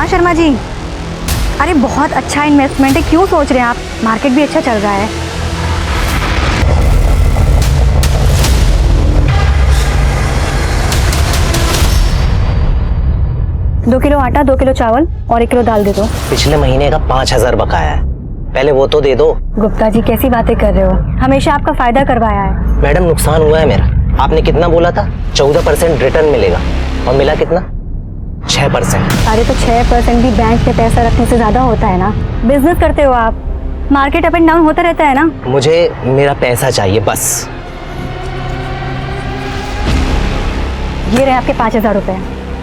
हाँ शर्मा जी, अरे बहुत अच्छा इन्वेस्टमेंट है, क्यों सोच रहे हैं आप? मार्केट भी अच्छा चल रहा है। दो किलो आटा, 2 किलो चावल और 1 किलो दाल दे दो। पिछले महीने का 5,000 बकाया है, पहले वो तो दे दो। गुप्ता जी कैसी बातें कर रहे हो, हमेशा आपका फायदा करवाया है। मैडम नुकसान हुआ है मेरा। आपने कितना बोला था? 14% रिटर्न मिलेगा और मिला कितना? 6%। अरे तो 6% भी बैंक में पैसा रखने से ज्यादा होता है ना। बिजनेस करते हो आप, मार्केट अप एंड डाउन होता रहता है ना। मुझे मेरा पैसा चाहिए बस। ये रहे आपके 5,000 रुपए,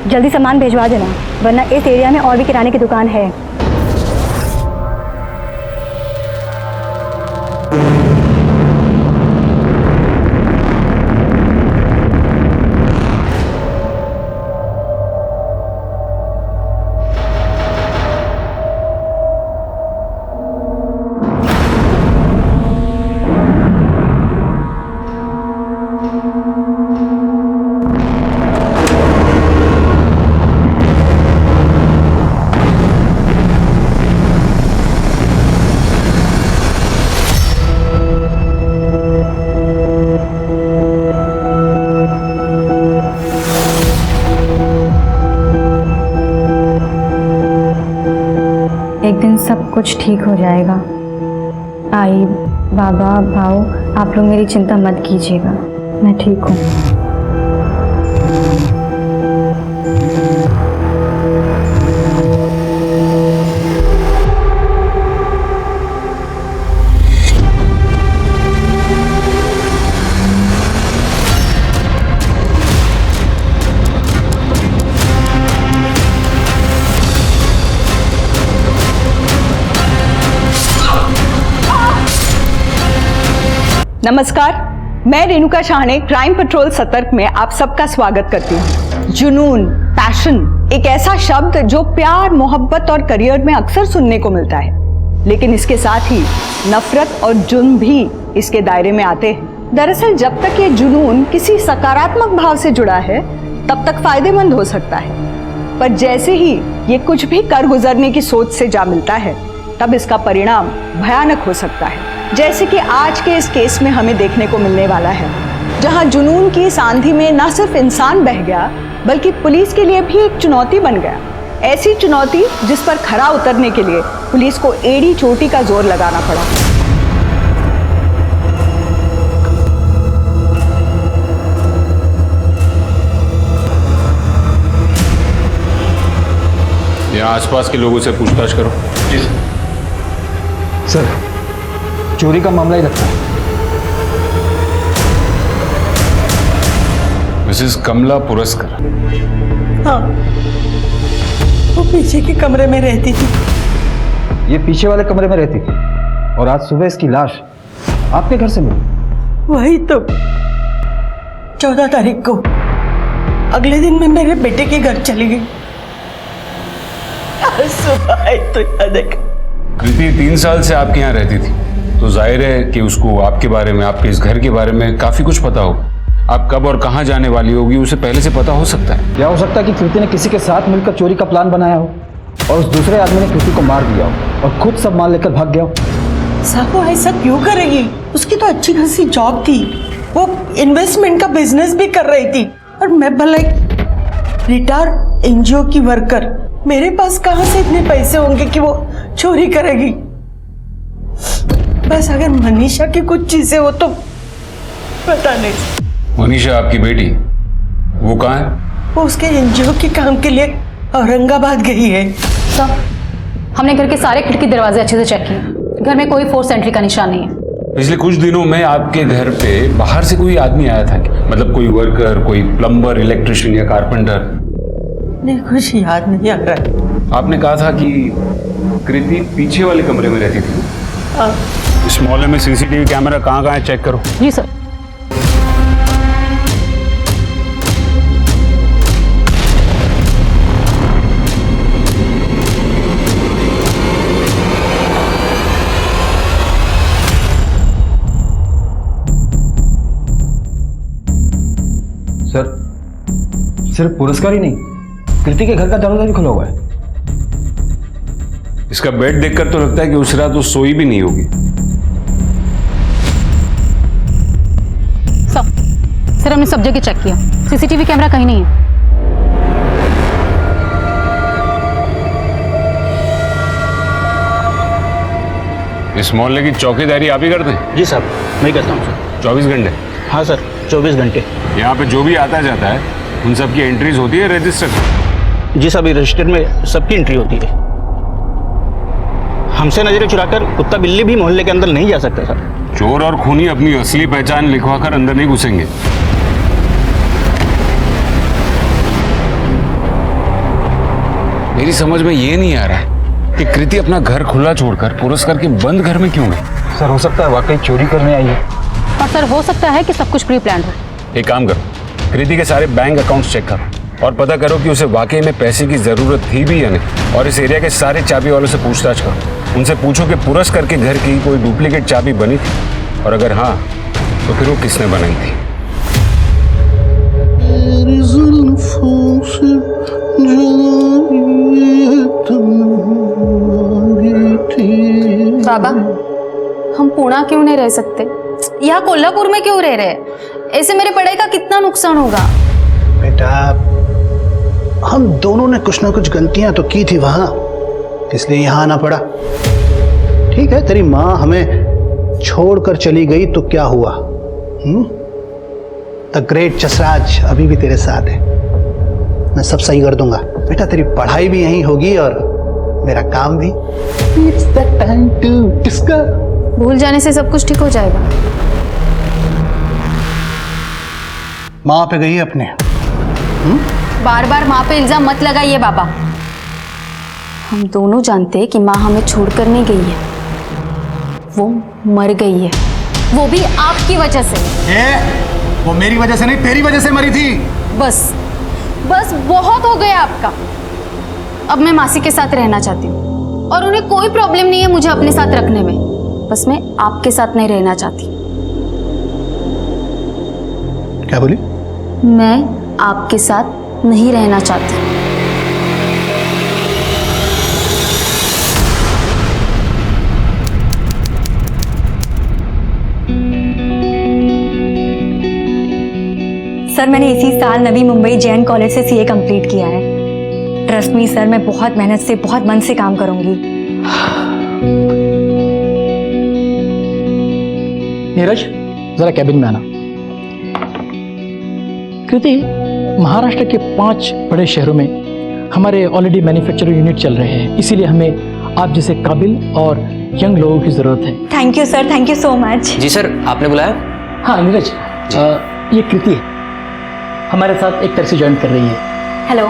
जल्दी सामान भिजवा देना, वरना इस एरिया में और भी किराने की दुकान है। एक दिन सब कुछ ठीक हो जाएगा। आई, बाबा, भाऊ, आप लोग मेरी चिंता मत कीजिएगा, मैं ठीक हूँ। नमस्कार, मैं रेणुका शाहणे क्राइम पेट्रोल सतर्क में आप सबका स्वागत करती हूँ। जुनून, पैशन एक ऐसा शब्द जो प्यार, मोहब्बत और करियर में अक्सर सुनने को मिलता है, लेकिन इसके साथ ही नफरत और जुर्म भी इसके दायरे में आते हैं। दरअसल जब तक ये जुनून किसी सकारात्मक भाव से जुड़ा है तब तक फायदेमंद हो सकता है, पर जैसे ही ये कुछ भी कर गुजरने की सोच से जा मिलता है तब इसका परिणाम भयानक हो सकता है, जैसे कि आज के इस केस में हमें देखने को मिलने वाला है, जहां जुनून की इस आंधी में न सिर्फ इंसान बह गया बल्कि पुलिस के लिए भी एक चुनौती बन गया। ऐसी चुनौती जिस पर खरा उतरने के लिए पुलिस को एड़ी चोटी का जोर लगाना पड़ा। यहाँ आसपास के लोगों से पूछताछ करो। जी सर, चोरी का मामला ही लगता है। मिसेस कमला पुरस्कर। हाँ, वो पीछे के कमरे में रहती थी। ये पीछे वाले कमरे में रहती थी और आज सुबह इसकी लाश आपके घर से मिली। वही तो 14 तारीख को अगले दिन मैं मेरे बेटे के घर चली गई। आज सुबह आई तो याद है। कृति 3 साल से आपके यहाँ रहती थी, तो जाहिर है कि उसको आपके बारे में, आपके इस घर के बारे में काफी कुछ पता हो। आप कब और कहाँ जाने वाली होगी उसे पहले से पता हो सकता है। क्या हो सकता है कि कृति ने किसी के साथ मिलकर चोरी का प्लान बनाया हो और उस दूसरे आदमी ने कृति को मार दिया हो और खुद सब माल लेकर भाग गया हो। साहब वो ऐसा क्यों करेगी? उसकी तो अच्छी खासी जॉब थी, वो इन्वेस्टमेंट का बिजनेस भी कर रही थी, और मैं भला एक रिटायर्ड एनजीओ की वर्कर, मेरे पास कहाँ से इतने पैसे होंगे कि वो चोरी करेगी? बस अगर मनीषा की कुछ चीजें हो तो पता नहीं। मनीषा आपकी बेटी, वो कहाँ है? वो उसके एनजीओ के काम के लिए औरंगाबाद गई है। सर, हमने घर के सारे खिड़की दरवाजे अच्छे से चेक किए, घर में कोई फोर्स एंट्री का निशान नहीं है। पिछले कुछ दिनों में आपके घर पे बाहर से कोई आदमी आया था क्या? मतलब कोई वर्कर, कोई प्लम्बर, इलेक्ट्रिशियन या कारपेंटर? नहीं, कुछ याद नहीं आ रहा है। आपने कहा था कि कृति पीछे वाले कमरे में रहती थी। इस मोहल्ले में सीसीटीवी कैमरा कहाँ है चेक करो। जी सर। सर, सिर्फ पुरस्कार ही नहीं, कृति के घर का दरवाजा भी खुला हुआ है। इसका बेड देखकर तो लगता है कि उस रात वो सोई भी नहीं होगी। सर हमने सब जगह चेक किया, सीसीटीवी कैमरा कहीं नहीं है। इस मोहल्ले की चौकीदारी आप ही करते हैं? जी साहब, मैं ही करता हूँ सर। 24 घंटे? हाँ सर, 24 घंटे। यहाँ पे जो भी आता जाता है उन सब की एंट्रीज होती है रजिस्टर? जी साहब, रजिस्टर में सबकी एंट्री होती है। हमसे नजरें चुराकर कुत्ता बिल्ली भी मोहल्ले के अंदर नहीं जा सकता सर। चोर और खूनी अपनी असली पहचान लिखवाकर अंदर नहीं घुसेंगे। मेरी समझ में ये नहीं आ रहा है कि कृति अपना घर खुला छोड़कर पुरस्कार के बंद घर में क्यों गई? सर हो सकता है वाकई चोरी करने आई है। और सर हो सकता है कि सब कुछ प्री प्लान हो। एक काम करो, कृति के सारे बैंक अकाउंट्स चेक करो और पता करो कि उसे वाकई में पैसे की जरूरत थी भी या नहीं। और इस एरिया के सारे चाबी वालों से पूछताछ करो, उनसे पूछो कि पुरस्कार के घर की कोई डुप्लीकेट चाबी बनी थी, और अगर हाँ तो फिर वो किसने बनाई थी। बाबा, हम पुणे क्यों नहीं रह सकते? यहाँ कोल्हापुर में क्यों रह रहे? ऐसे मेरी पढ़ाई का कितना नुकसान होगा? बेटा, हम दोनों ने कुछ ना कुछ गलतियां तो की थी वहां, इसलिए यहाँ आना पड़ा। ठीक है, तेरी माँ हमें छोड़कर चली गई तो क्या हुआ? द ग्रेट जसराज अभी भी तेरे साथ है, मैं सब सही कर दूंगा। बेटा तेरी पढ़ाई भी यहीं होगी और मेरा काम भी। It's the time to discuss. भूल जाने से सब कुछ ठीक हो जाएगा। माँ पे गई है अपने। बार बार माँ पे इल्जाम मत लगाइए बाबा। हम दोनों जानते हैं कि माँ हमें छोड़कर नहीं गई है, वो मर गई है, वो भी आपकी वजह से। वो मेरी वजह से नहीं, तेरी वजह से मरी थी। बस बस बहुत हो गया आपका। अब मैं मासी के साथ रहना चाहती हूँ और उन्हें कोई प्रॉब्लम नहीं है मुझे अपने साथ रखने में, बस मैं आपके साथ नहीं रहना चाहती। क्या बोली? मैं आपके साथ नहीं रहना चाहती। सर मैंने इसी साल नवी मुंबई जैन कॉलेज से सीए कंप्लीट किया है। ट्रस्ट मी सर, मैं बहुत मेहनत से, बहुत मन से काम करूंगी। नीरज, जरा कैबिन में आना। कृति, महाराष्ट्र के 5 बड़े शहरों में हमारे ऑलरेडी मैन्युफैक्चरिंग यूनिट चल रहे हैं, इसीलिए हमें आप जैसे काबिल और यंग लोगों की जरूरत है। Thank you sir, thank you so much. जी सर, आपने बुलाया? हाँ नीरज, ये कृति है, हमारे साथ एक तरह से ज्वाइन कर रही है। हेलो।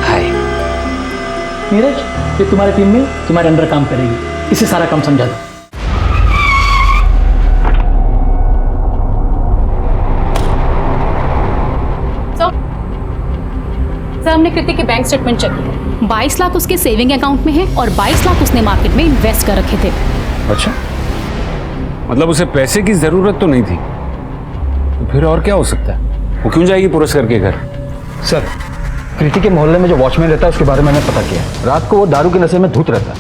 हाय। नीरज, ये तुम्हारी टीम में तुम्हारे अंडर काम करेगी, इसे सारा काम समझा दो। सर हमने कृति के बैंक स्टेटमेंट चेक किया, 22 लाख उसके सेविंग अकाउंट में है और 22 लाख उसने मार्केट में इन्वेस्ट कर रखे थे। अच्छा, मतलब उसे पैसे की जरूरत तो नहीं थी, तो फिर और क्या हो सकता है? वो क्यों जाएगी पुरस्कार के घर? सर, कृति के मोहल्ले में जो वॉचमैन रहता है उसके बारे में मैंने पता किया। रात को वो दारू के नशे में धुत रहता है।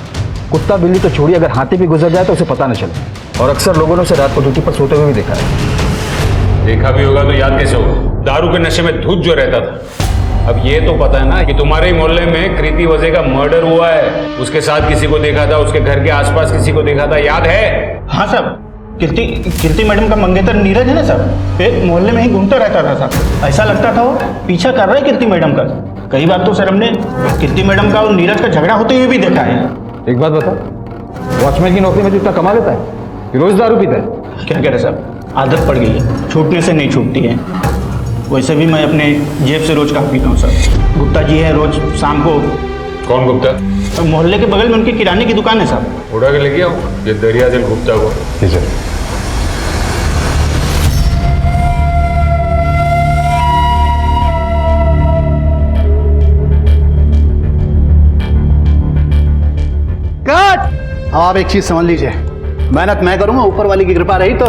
कुत्ता बिल्ली तो छोड़िए, अगर हाथी भी गुजर जाए तो उसे पता न चले, और अक्सर लोगों ने उसे रात को ड्यूटी पर सोते हुए भी देखा है। देखा भी होगा तो याद कैसे होगा? दारू के नशे में धुत जो रहता था। अब ये तो पता है ना कि तुम्हारे ही मोहल्ले में कृति वजे का मर्डर हुआ है, उसके साथ किसी को देखा था, उसके घर के आसपास किसी को देखा था, याद है? हाँ साहब, कीर्ति मैडम का मंगेतर नीरज है ना साहब, एक मोहल्ले में ही घूमता रहता था साहब। ऐसा लगता था वो पीछा कर रहा है कीर्ति मैडम का। कई बार तो सर हमने कीर्ति मैडम का और नीरज का झगड़ा होते हुए भी देखा है। एक बात बता, वॉचमैन की नौकरी में जितना कमा लेता है, रोज दारू पीता है? क्या कह रहे साहब, आदत पड़ गई है, छूटने से नहीं छूटती है। वैसे भी मैं अपने जेब से रोज कहा पीता हूँ सर। गुप्ता जी है, रोज शाम को। कौन गुप्ता? मोहल्ले के बगल में उनकी किराने की दुकान है साहब। उड़ा के लेके आओ ये दरिया दिल गुप्ता को। ठीक है। आप एक चीज समझ लीजिए, मेहनत मैं करूंगा, ऊपर वाली की कृपा रही तो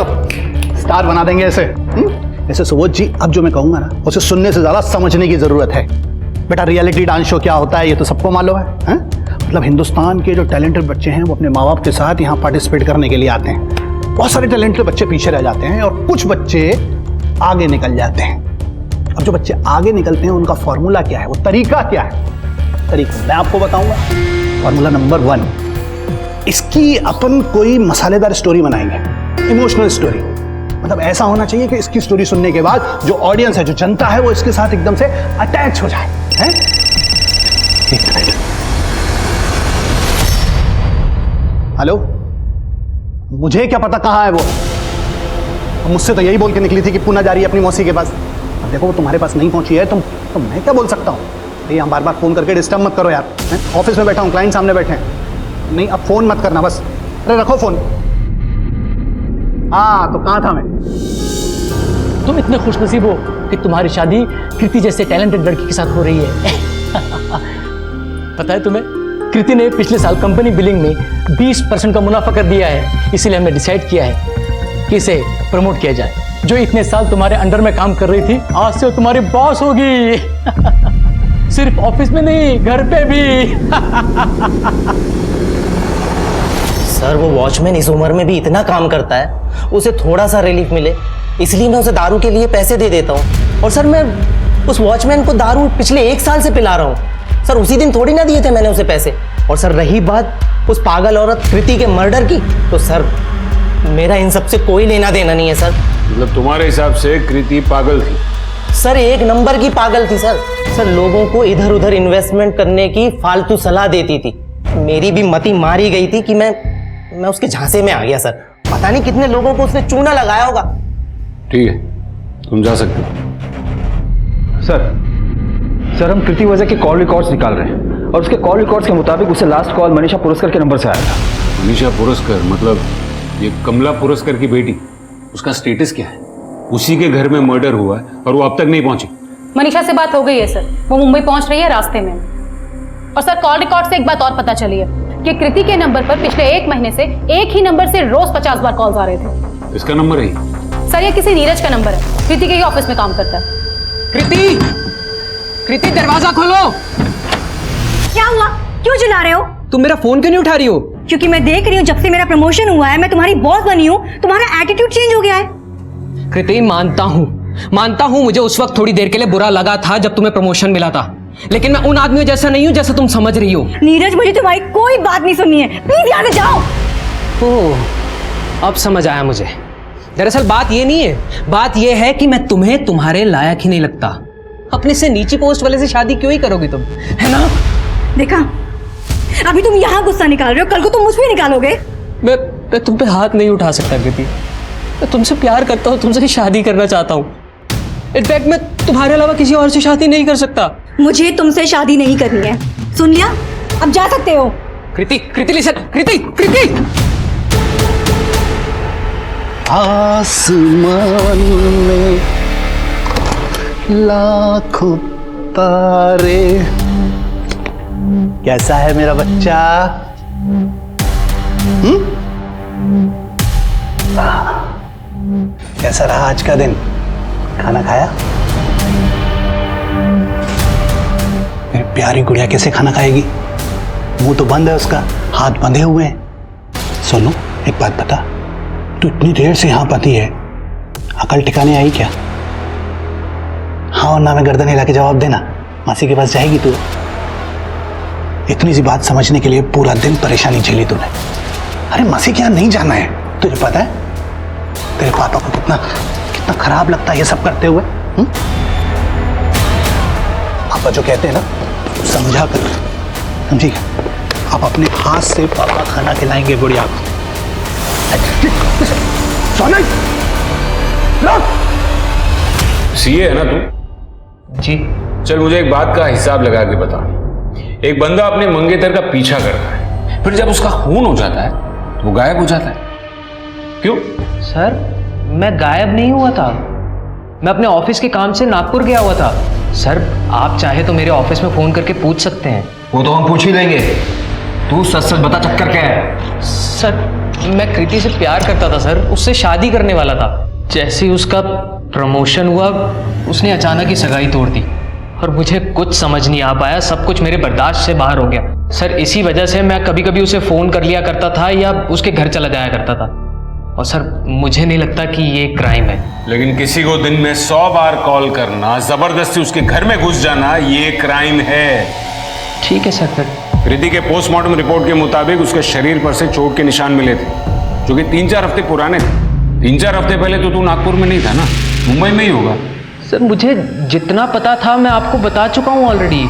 स्टार बना देंगे ऐसे। ऐसे सुबोध जी, अब जो मैं कहूंगा ना, उसे सुनने से ज्यादा समझने की जरूरत है। बेटा रियलिटी डांस शो क्या होता है ये तो सबको मालूम है? मतलब हिंदुस्तान के जो टैलेंटेड बच्चे हैं वो अपने माँ बाप के साथ यहाँ पार्टिसिपेट करने के लिए आते हैं। बहुत सारे टैलेंटेड बच्चे पीछे रह जाते हैं और कुछ बच्चे आगे निकल जाते हैं। अब जो बच्चे आगे निकलते हैं उनका फॉर्मूला क्या है, वो तरीका क्या है? तरीका मैं आपको बताऊंगा। फॉर्मूला नंबर 1, इसकी अपन कोई मसालेदार स्टोरी बनाएंगे, इमोशनल स्टोरी। मतलब ऐसा होना चाहिए कि इसकी स्टोरी सुनने के बाद जो ऑडियंस है, जो जनता है, वो इसके साथ एकदम से अटैच हो जाए। हैं? हेलो, मुझे क्या पता कहाँ है वो? मुझसे तो यही बोल के निकली थी कि पुणे जा रही है अपनी मौसी के पास। अब देखो वो तुम्हारे पास नहीं पहुंची है, तो मैं क्या बोल सकता हूँ? यहाँ बार बार फोन करके डिस्टर्ब मत करो यार। ऑफिस में बैठा हूँ, क्लाइंट सामने बैठे हैं। नहीं, अब फोन मत करना बस। अरे रखो फोन। हाँ, तो कहाँ था मैं? तुम इतने खुशनसीब हो कि तुम्हारी शादी कृति जैसे टैलेंटेड लड़की के साथ हो रही है। पता है तुम्हें, कृति ने पिछले साल कंपनी बिलिंग में 20% का मुनाफा कर दिया है। इसीलिए हमने डिसाइड किया है कि इसे प्रमोट किया जाए। जो इतने साल तुम्हारे अंडर में काम कर रही थी, आज से वो तुम्हारी बॉस होगी। सिर्फ ऑफिस में नहीं, घर पे भी। सर वो वॉचमैन इस उम्र में भी इतना काम करता है, उसे थोड़ा सा रिलीफ मिले इसलिए मैं उसे दारू के लिए पैसे दे देता हूँ। और सर मैं उस वॉचमैन को दारू पिछले 1 साल से पिला रहा हूँ। सर उसी दिन थोड़ी ना दिए थे मैंने उसे पैसे। और सर रही बात उस पागल औरत कृति के मर्डर की, तो सर मेरा इन सब से कोई लेना देना नहीं है सर। मतलब तुम्हारे हिसाब से कृति पागल थी? सर 1 नंबर की पागल थी सर। सर लोगों को इधर उधर इन्वेस्टमेंट करने की फालतू सलाह देती थी। मेरी भी मति मारी गई थी कि मैं उसके झांसे में आ गया सर। पता नहीं कितने लोगों को उसने चूना लगाया होगा। ठीक है, तुम जा सकते हो। सर हम कृति वजह के कॉल रिकॉर्ड्स निकाल रहे हैं और उसके कॉल रिकॉर्ड्स के मुताबिक उसे लास्ट कॉल मनीषा पुरस्कर के नंबर से आया था। मनीषा पुरस्कर मतलब ये कमला पुरस्कर की बेटी, उसका स्टेटस क्या है? उसी के घर में मर्डर हुआ है और वो अब तक नहीं पहुंची। मनीषा से बात हो गई है सर, वो मुंबई पहुंच रही है रास्ते में। और सर कॉल रिकॉर्ड से एक बात और पता चली है कि कृति के नंबर पर पिछले 1 महीने से एक ही नंबर से रोज 50 बार कॉल्स आ रहे थे। इसका नंबर है? सर ये किसी नीरज का नंबर है, कृति के ही ऑफिस में काम करता है। कृति दरवाजा खोलो। क्या हुआ? क्यों चिल्ला रहे हो? तुम मेरा फोन क्यों नहीं उठा रही हो? क्योंकि मैं देख रही हूँ जब से मेरा प्रमोशन हुआ है, मैं तुम्हारी बॉस बनी हूँ, तुम्हारा एटीट्यूड चेंज हो गया है। कृति मानता हूँ मुझे उस वक्त थोड़ी देर के लिए बुरा लगा था जब तुम्हें प्रमोशन मिला था, लेकिन मैं उन आदमियों जैसा नहीं हूँ जैसा तुम समझ रही हो। नीरज मुझे तुम्हारी कोई बात नहीं सुननी है, प्लीज यहाँ से जाओ। ओह अब समझ आया मुझे। दरअसल बात ये नहीं है, बात ये है कि मैं तुम्हें तुम्हारे लायक ही नहीं लगता। अपने से नीची पोस्ट वाले से शादी क्यों ही करोगी तुम, है ना? देखा, अभी तुम यहाँ गुस्सा निकाल रहे हो, कल को तुम मुझ पे निकालोगे। मैं तुम पे हाथ नहीं उठा सकता कृति। मैं तुमसे प्यार करता हूँ, तुमसे शादी करना चाहता हूँ। इनफैक्ट मैं तुम्हारे अलावा किसी और से शादी नहीं कर सकता। मुझे तुमसे शादी नहीं करनी है, सुन लिया? अब जा सकते हो। कृति लिसन, कृति आसमान में लाखों तारे। कैसा है मेरा बच्चा? कैसा रहा आज का दिन? खाना खाया? मेरी प्यारी गुड़िया कैसे खाना खाएगी? मुंह तो बंद है उसका, हाथ बंधे हुए हैं। सोनू एक बात बता, तू इतनी देर से यहां पति है, अकल ठिकाने आई क्या? हाँ और ना में गर्दन हिला के जवाब देना। मासी के पास जाएगी तू? इतनी सी बात समझने के लिए पूरा दिन परेशानी झेली तूने। अरे मासी के यहाँ नहीं जाना है, तुझे पता है तेरे पापा को कितना कितना खराब लगता है ये सब करते हुए। पापा जो कहते हैं ना समझा कर, समझी? आप अपने हाथ से पापा खाना खिलाएंगे गुड़िया को। सीए है ना तू? जी। चल मुझे एक बात का हिसाब लगा के बता। एक बंदा अपने मंगेतर का पीछा करता है, फिर जब उसका खून हो जाता है तो वो गायब हो जाता है, क्यों? सर मैं गायब नहीं हुआ था, मैं अपने ऑफिस के काम से नागपुर गया हुआ था। सर आप चाहे तो मेरे ऑफिस में फोन करके पूछ सकते हैं। वो तो हम पूछ ही लेंगे, तू सच सच बता चक्कर क्या है? सर मैं कृति से प्यार करता था सर, उससे शादी करने वाला था। जैसे ही उसका प्रमोशन हुआ उसने अचानक ही सगाई तोड़ दी। और मुझे कुछ समझ नहीं आ पाया, सब कुछ मेरे बर्दाश्त से बाहर हो गया सर। इसी वजह से मैं कभी कभी उसे फ़ोन कर लिया करता था या उसके घर चला जाया करता था। और सर मुझे नहीं लगता कि ये क्राइम है। लेकिन किसी को दिन में 100 बार कॉल करना, जबरदस्ती उसके घर में घुस जाना, ये क्राइम है। ठीक है सर। फिर कृति के पोस्टमार्टम रिपोर्ट के मुताबिक उसके शरीर पर से चोट के निशान मिले थे, जो कि 3-4 हफ्ते पुराने थे। 3-4 हफ्ते पहले तो तू नागपुर में नहीं था ना, मुंबई में ही होगा। सर मुझे जितना पता था मैं आपको बता चुका हूँ ऑलरेडी।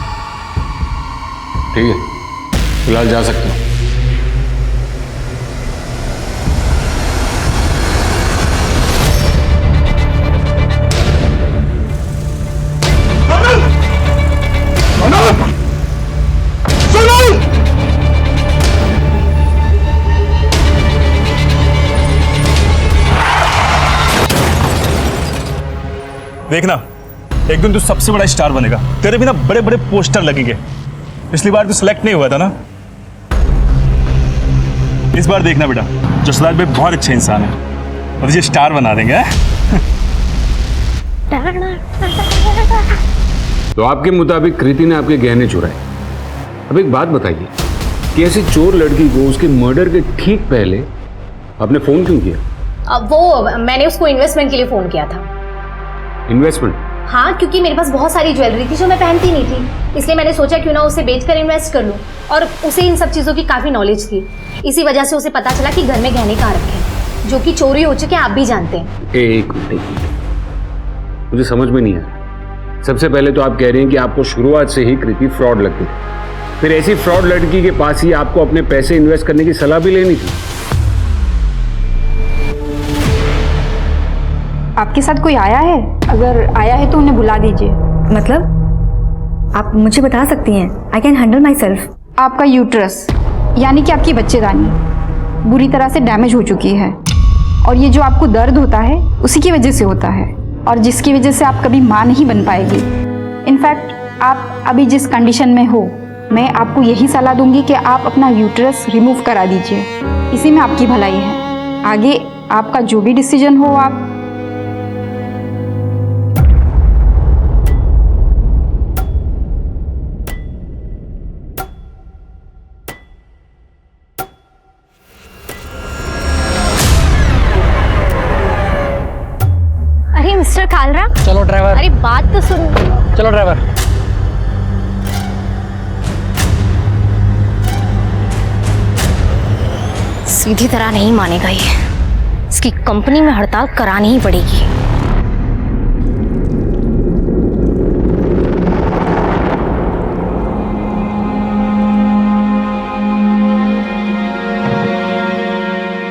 ठीक है, फिलहाल जा सकते हो। देखना, एक दिन तू सबसे बड़ा स्टार बनेगा। तेरे भी ना बड़े बड़े पोस्टर लगेंगे। पिछली बार तू सिलेक्ट नहीं हुआ था ना, इस बार देखना बेटा, जसराज भाई बहुत अच्छे इंसान है और तुझे स्टार बना देंगे। तो आपके मुताबिक कृति ने आपके गहने चुराए। अब एक बात बताइए कि ऐसी चोर लड़की को उसके मर्डर के ठीक पहले आपने फोन क्यों किया? वो मैंने उसको इन्वेस्टमेंट के लिए फोन किया था। इन्वेस्टमेंट? हाँ, क्योंकि मेरे पास बहुत सारी ज्वेलरी थी जो मैं पहनती नहीं थी, इसलिए मैंने सोचा क्यों ना उसे बेचकर इन्वेस्ट कर लूं। और उसे इन सब चीज़ों की काफ़ी नॉलेज थी, इसी वजह से उसे पता चला कि घर में गहने कहाँ रखे हैं, जो कि चोरी हो चुके हैं, आप भी जानते हैं। एक मिनट, मुझे समझ में नहीं आया। सबसे पहले तो आप कह रहे हैं कि आपको शुरुआत से ही कृति फ्रॉड लगती थी, फिर ऐसी फ्रॉड लड़की के पास ही आपको अपने पैसे इन्वेस्ट करने की सलाह भी लेनी थी। आपके साथ कोई आया है? अगर आया है तो उन्हें बुला दीजिए। मतलब आप मुझे बता सकती हैं, I can handle my self. आपका यूट्रस यानी कि आपकी बच्चेदानी बुरी तरह से डैमेज हो चुकी है, और ये जो आपको दर्द होता है उसी की वजह से होता है, और जिसकी वजह से आप कभी माँ नहीं बन पाएगी। इनफैक्ट आप अभी जिस कंडीशन में हो, मैं आपको यही सलाह दूंगी कि आप अपना यूट्रस रिमूव करा दीजिए, इसी में आपकी भलाई है। आगे आपका जो भी डिसीजन हो आप। अरे मिस्टर कालरा, चलो ड्राइवर। अरे बात तो सुन। चलो ड्राइवर। सीधी तरह नहीं मानेगा ये, इसकी कंपनी में हड़ताल करानी ही पड़ेगी।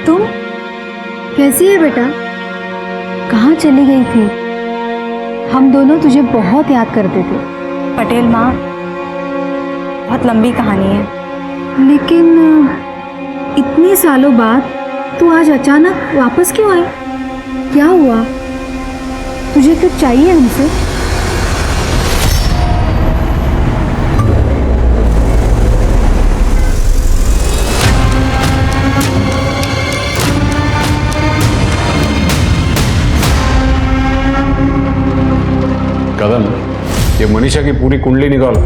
तुम कैसी है बेटा? कहाँ चली गई थी? हम दोनों तुझे बहुत याद करते थे। पटेल माँ, बहुत लंबी कहानी है, लेकिन इतने सालों बाद तू आज अचानक वापस क्यों आई? क्या हुआ? तुझे कुछ चाहिए हमसे? कदम, ये मनीषा की पूरी कुंडली निकालो।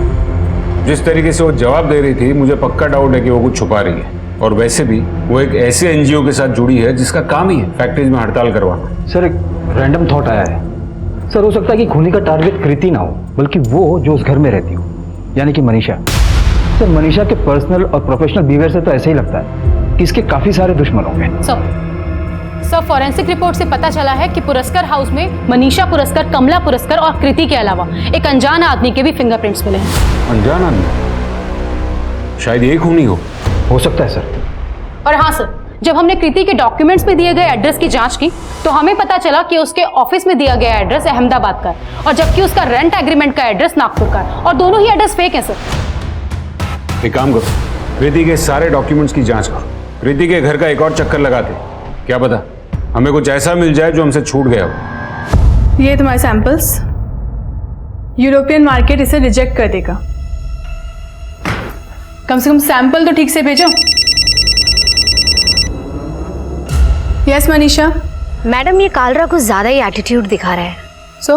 जिस तरीके से वो जवाब दे रही थी, मुझे पक्का डाउट है कि वो कुछ छुपा रही है। और वैसे भी वो एक ऐसे एनजीओ के साथ जुड़ी है जिसका काम ही है फैक्ट्रीज में हड़ताल करवाना। सर, एक रैंडम थॉट आया है। सर, हो सकता है कि खूनी का टारगेट कृति ना हो, बल्कि वो जो उस घर में रहती हो, यानी कि मनीषा। सर, मनीषा के पर्सनल और प्रोफेशनल बिहेवियर से तो ऐसे ही लगता है कि इसके काफी सारे दुश्मन होंगे। सर, फॉरेंसिक रिपोर्ट से पता चला है कि पुरस्कार हाउस में मनीषा पुरस्कार, कमला पुरस्कार और कृति के अलावा एक अनजान आदमी के भी फिंगरप्रिंट्स मिले हैं। अनजान आदमी? शायद ये खूनी हो सकता है सर। और हाँ सर, जब हमने कृति के डॉक्यूमेंट्स में दिए गए एड्रेस की जांच की तो हमें पता चला कि उसके ऑफिस में दिया गया एड्रेस अहमदाबाद का है, और जबकि उसका रेंट एग्रीमेंट का एड्रेस नागपुर का है, और दोनों ही एड्रेस फेक है सर। एक काम करो, कृति के सारे डॉक्यूमेंट्स की जांच करो, कृति के घर का एक और चक्कर लगाते, क्या पता हमें कुछ ऐसा मिल जाए जो हमसे छूट गया हो। ये तुम्हारे सैंपल्स, यूरोपियन मार्केट इसे रिजेक्ट कर देगा। कम से कम सैंपल तो ठीक से भेजो। यस मनीषा। मैडम, ये कालरा कुछ ज्यादा ही एटीट्यूड दिखा रहा है। सो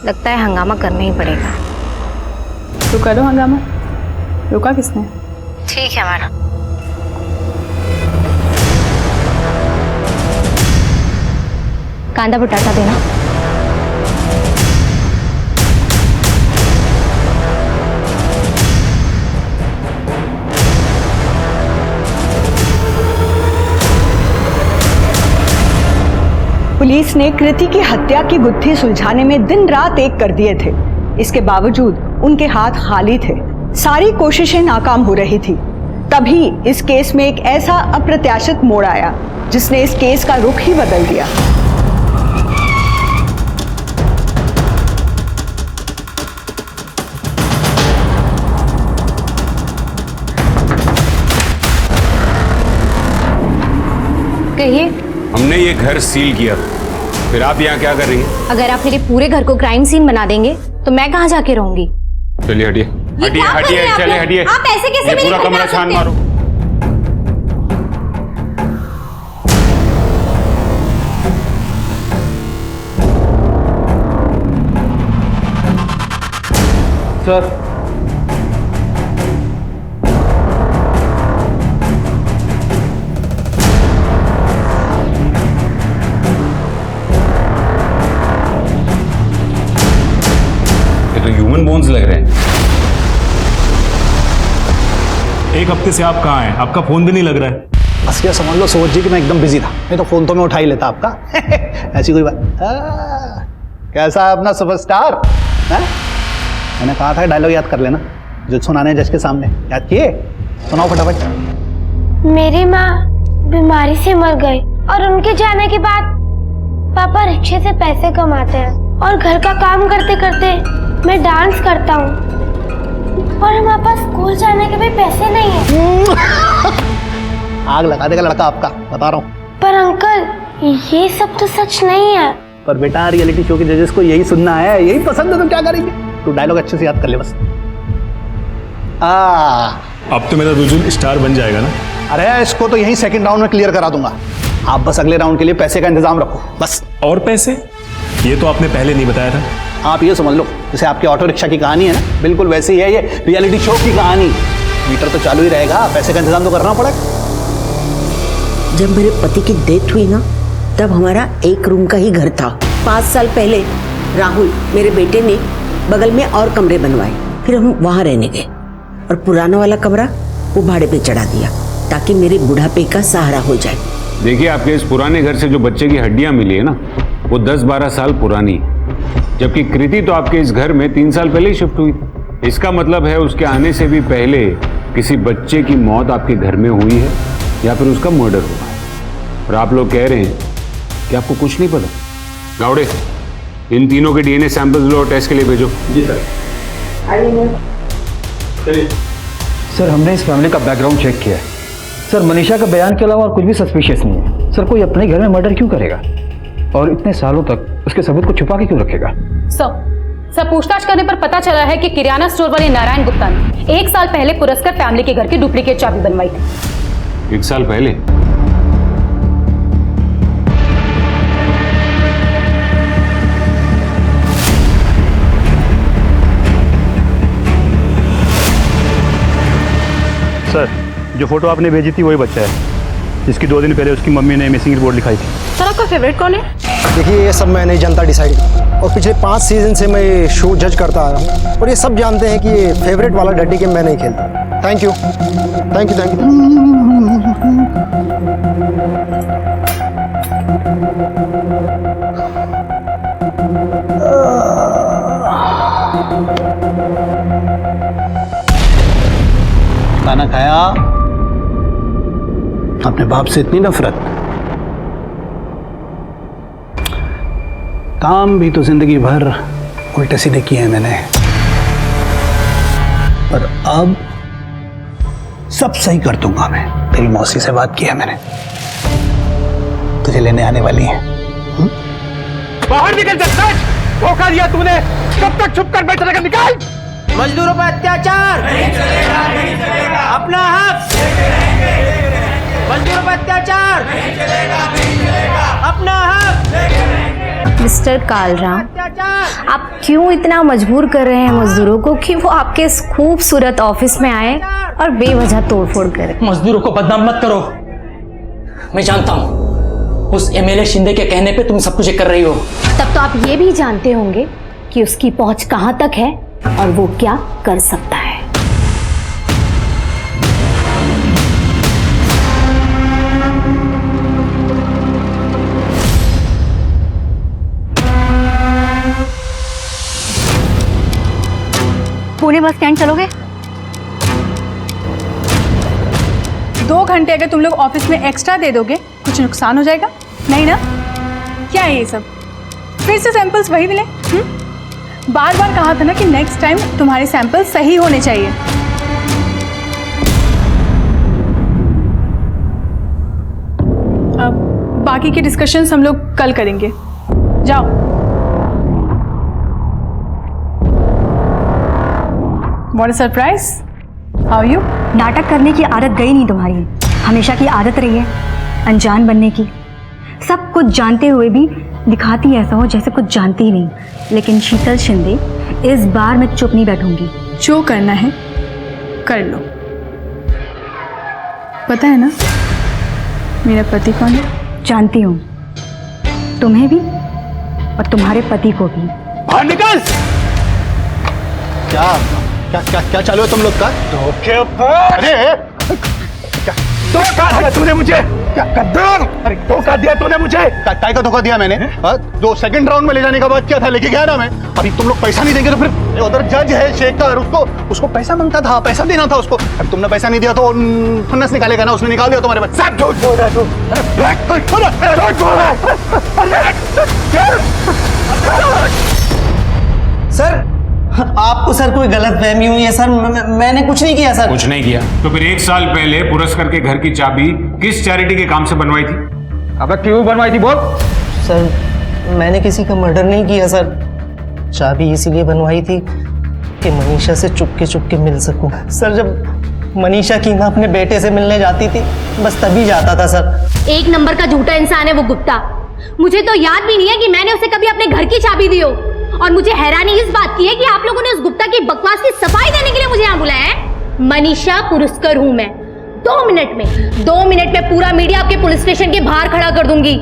लगता है हंगामा करना ही पड़ेगा। तो करो हंगामा, रोका किसने? ठीक है मैडम। कांदा बटाटा देना। पुलिस ने कृति की हत्या की गुत्थी सुलझाने में दिन रात एक कर दिए थे। इसके बावजूद उनके हाथ खाली थे, सारी कोशिशें नाकाम हो रही थी। तभी इस केस में एक ऐसा अप्रत्याशित मोड़ आया जिसने इस केस का रुख ही बदल दिया। कहिए। हमने ये घर सील किया, फिर आप यहाँ क्या कर रही हैं? अगर आप मेरे पूरे घर को क्राइम सीन बना देंगे तो मैं कहाँ जाके रहूंगी? चलिए हटिए हटिए हटिए, चलिए हटिए। आप ऐसे कैसे ये मेरे पूरा घर में कमरा आ छान सकते हैं? मारो। सर, ये तो ह्यूमन बोन्स लग रहे हैं। एक हफ्ते से आप कहाँ हैं? आपका फोन भी नहीं लग रहा है। बस क्या समझ लो सोच जी कि मैं एकदम बिजी था, नहीं तो फोन तो मैं उठा ही लेता आपका। ऐसी कोई बात। कैसा है अपना सुपरस्टार? मैंने कहा था डायलॉग याद कर लेना जो सुनाने जज के सामने। याद किए? सुनाओ फटाफट। मेरी माँ बीमारी से मर गई और उनके जाने के बाद पापा रिक्शे से पैसे कमाते हैं और घर का काम करते करते मैं डांस करता हूँ और हमारे पास स्कूल जाने के भी पैसे नहीं है। आग लगा देगा लड़का आपका, बता रहा हूँ। पर अंकल ये सब तो सच नहीं है। पर बेटा रियलिटी शो के जजेस को यही सुनना है, यही पसंद है, तो क्या करेंगे? तू डायलॉग अच्छे से याद कर ले बस। अब तो मेरा रुजुल स्टार बन जाएगा ना? अरे इसको तो यही सेकंड राउंड में क्लियर करा दूंगा। आप बस अगले राउंड के लिए पैसे का इंतजाम रखो बस। और पैसे? ये तो आपने पहले नहीं बताया था। आप ये समझ लो जैसे आपके ऑटो रिक्शा की कहानी है ना, बिल्कुल वैसे ही है ये रियलिटी शो की कहानी। मीटर तो चालू ही रहेगा, पैसे का इंतजाम तो करना पड़ेगा। जब मेरे पति की डेथ हुई ना, तब हमारा एक रूम का ही घर था। 5 साल पहले राहुल मेरे बेटे ने बगल में और कमरे बनवाए, फिर हम वहां रहने गए और पुराना वाला कमरा वो भाड़े पे चढ़ा दिया ताकि मेरे बुढ़ापे का सहारा हो जाए। देखिए आपके इस पुराने घर से जो बच्चे की हड्डियां मिली है ना, वो 10-12 साल पुरानी है, जबकि कृति तो आपके इस घर में 3 साल पहले ही शिफ्ट हुई। इसका मतलब है उसके आने से भी पहले किसी बच्चे की मौत आपके घर में हुई है या फिर उसका मर्डर हुआ है। और आप लोग कह रहे हैं कि आपको कुछ नहीं पता। गावड़े, इन तीनों के डीएनए सैंपल्स लो और टेस्ट के लिए भेजो। जी सर। चलिए सर, हमने इस फैमिली का बैकग्राउंड चेक किया है सर। मनीषा का बयान के अलावा और कुछ भी सस्पिशियस नहीं है सर। कोई अपने घर में मर्डर क्यों करेगा और इतने सालों तक उसके सबूत को छुपा के क्यों रखेगा? सर पूछताछ करने पर पता चला है कि किराना स्टोर वाले नारायण गुप्ता ने 1 साल पहले पुरस्कार फैमिली के घर की डुप्लीकेट चाबी बनवाई थी। 1 साल पहले? सर, जो फोटो आपने भेजी थी वही बच्चा है जिसकी 2 दिन पहले उसकी मम्मी ने मिसिंग रिपोर्ट लिखाई थी। सर आपका फेवरेट कौन है? देखिए ये सब मैं नहीं जानता डिसाइड, और पिछले 5 सीजन से मैं ये शो जज करता आ रहा हूँ और ये सब जानते हैं कि ये फेवरेट वाला डड्डी गेम मैं नहीं खेलता। Thank you thank you thank you. खाना खाया? अपने बाप से इतनी नफरत? काम भी तो जिंदगी भर उल्टे सीधे किए हैं मैंने, पर अब सब सही कर दूंगा मैं। तेरी मौसी से बात की है मैंने, तुझे लेने आने वाली है। बाहर निकल जा, धोखा दिया तूने। कब तक छुप कर बैठ रहेगा? निकाल। मजदूरों पर अत्याचार नहीं चलेगा, नहीं चलेगा। अपना हक मजदूरों पर अत्याचार नहीं चलेगा, नहीं चलेगा। अपना हक मिस्टर कालराम, आप क्यों इतना मजबूर कर रहे हैं मजदूरों को कि वो आपके इस खूबसूरत ऑफिस में आए और बेवजह तोड़फोड़ करें? मजदूरों को बदनाम मत करो। मैं जानता हूं उस एमएलए शिंदे के कहने पे तुम सब कुछ कर रही हो। तब तो आप ये भी जानते होंगे कि उसकी पहुंच कहां तक है और वो क्या कर सकता है। पुणे बस स्टैंड चलोगे? 2 घंटे अगर तुम लोग ऑफिस में एक्स्ट्रा दे दोगे कुछ नुकसान हो जाएगा? नहीं ना? क्या है ये सब? फिर से सैंपल्स वही मिले? बार बार कहा था ना कि नेक्स्ट टाइम तुम्हारे सैंपल सही होने चाहिए। अब बाकी के डिस्कशंस हम लोग कल करेंगे। जाओ। What a surprise! How are you? नाटक करने की आदत गई नहीं तुम्हारी, हमेशा की आदत रही है अनजान बनने की। सब कुछ जानते हुए भी दिखाती ऐसा हो जैसे कुछ जानती ही नहीं। लेकिन शीतल शिंदे, इस बार मैं चुप नहीं बैठूंगी। जो करना है कर लो। पता है ना मेरा पति कौन है? जानती हूँ, तुम्हें भी और तुम्हारे पति को भी। बाहर निकल! क्या क्या क्या क्या चालू है तुम लोग का? अरे धोखा दिया तूने मुझे, क्या गद्दार! अरे धोखा दिया तूने मुझे। काय का धोखा दिया मैंने? जो सेकंड राउंड में ले जाने का बात किया था, लेके गया ना मैं। अभी तुम लोग पैसा नहीं देंगे तो फिर उधर जज है शेखर, उसको पैसा मांगता था, पैसा देना था उसको। अभी तुमने पैसा नहीं दिया तो फन्नस निकालेगा ना, उसने निकाल दिया तुम्हारे पास। सब झूठ बोल रहा है तू। सर, आपको सर कोई गलतफहमी हुई है सर। मैंने कुछ नहीं किया सर। कुछ नहीं किया तो फिर 1 साल पहले पुरस्कार के घर की चाबी किस चैरिटी के काम से बनवाई थी? अब क्यों बनवाई थी बोल? सर, मैंने किसी का मर्डर नहीं किया सर। चाबी इसीलिए बनवाई थी कि मनीषा से चुपके मिल सकूं। सर, जब मनीषा की ना अपने बेटे से मिलने जाती थी, बस तभी जाता था सर। 1 नंबर का झूठा इंसान है वो गुप्ता। मुझे तो याद भी नहीं है कि मैंने उसे कभी अपने घर की चाबी दी हो। और मुझे हैरानी इस बात की है कि आप लोगों ने उस गुप्ता की बकवास की सफाई देने के लिए मुझे यहाँ बुलाया है। मनीषा पुरस्कार हूँ मैं। 2 मिनट में पूरा मीडिया आपके पुलिस स्टेशन के बाहर खड़ा कर दूंगी।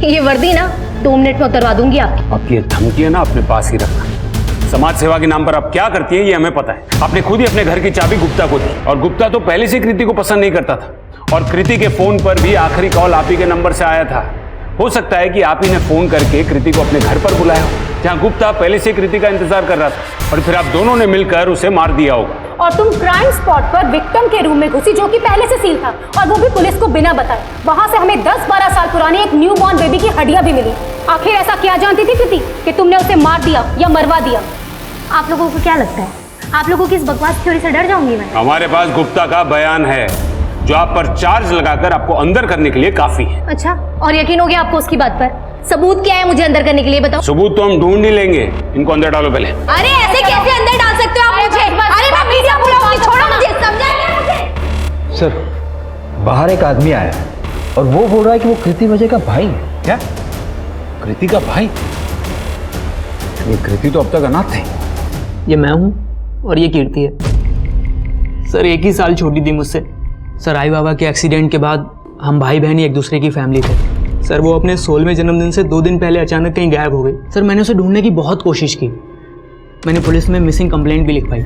ये वर्दी ना 2 मिनट में उतरवा दूंगी आपकी। आपकी ये धमकी है ना अपने पास ही रखना। समाज सेवा के नाम पर आप क्या करती है ये हमें पता है। आपने खुद ही अपने घर की चाबी गुप्ता को दी और गुप्ता तो पहले से कृति को पसंद नहीं करता था। और कृति के फोन पर भी आखिरी कॉल आप ही के नंबर से आया था। हो सकता है कि आप ही ने फोन करके कृति को अपने घर पर बुलाया हो, जहां गुप्ता पहले से कृति का इंतजार कर रहा था, और फिर आप दोनों ने मिलकर उसे मार दिया होगा। और तुम क्राइम स्पॉट पर विक्टिम के रूम में घुसी, जो कि पहले से सील था, और वो भी पुलिस को बिना बताए। वहां से हमें 10-12 साल पुरानी एक न्यू बॉर्न बेबी की हड्डियां भी मिली। आखिर ऐसा क्या जानती थी कृति कि तुमने उसे मार दिया या मरवा दिया? आप लोगों को क्या लगता है, आप लोगों की इस बकवास थ्योरी से डर जाऊंगी मैं? हमारे पास गुप्ता का बयान है जो आप पर चार्ज लगाकर आपको अंदर करने के लिए काफी है। अच्छा, और यकीन हो गया आपको उसकी बात पर? सबूत क्या है मुझे अंदर करने के लिए बताओ। सबूत तो हम ढूंढ ही लेंगे, इनको अंदर डालो पहले। अरे ऐसे कैसे अंदर डाल सकते हो आप मुझे? अरे मैं मीडिया बुलाऊंगी, छोड़ो मुझे, समझाइए मुझे। सर, बाहर एक आदमी आया है और वो बोल रहा है कि वो कृति वजह का भाई है। क्या? कृति का भाई? ये कृति तो अब तक अनाथ थी। ये मैं हूँ और ये कीर्ति है। सर, 1 ही साल छोटी थी मुझसे। सर, आई बाबा के एक्सीडेंट के बाद हम भाई बहन ही एक दूसरे की फैमिली थे। सर, वो अपने 16वें जन्मदिन से 2 दिन पहले अचानक कहीं गायब हो गई। सर, मैंने उसे ढूंढने की बहुत कोशिश की। मैंने पुलिस में मिसिंग कंप्लेंट भी लिखवाई,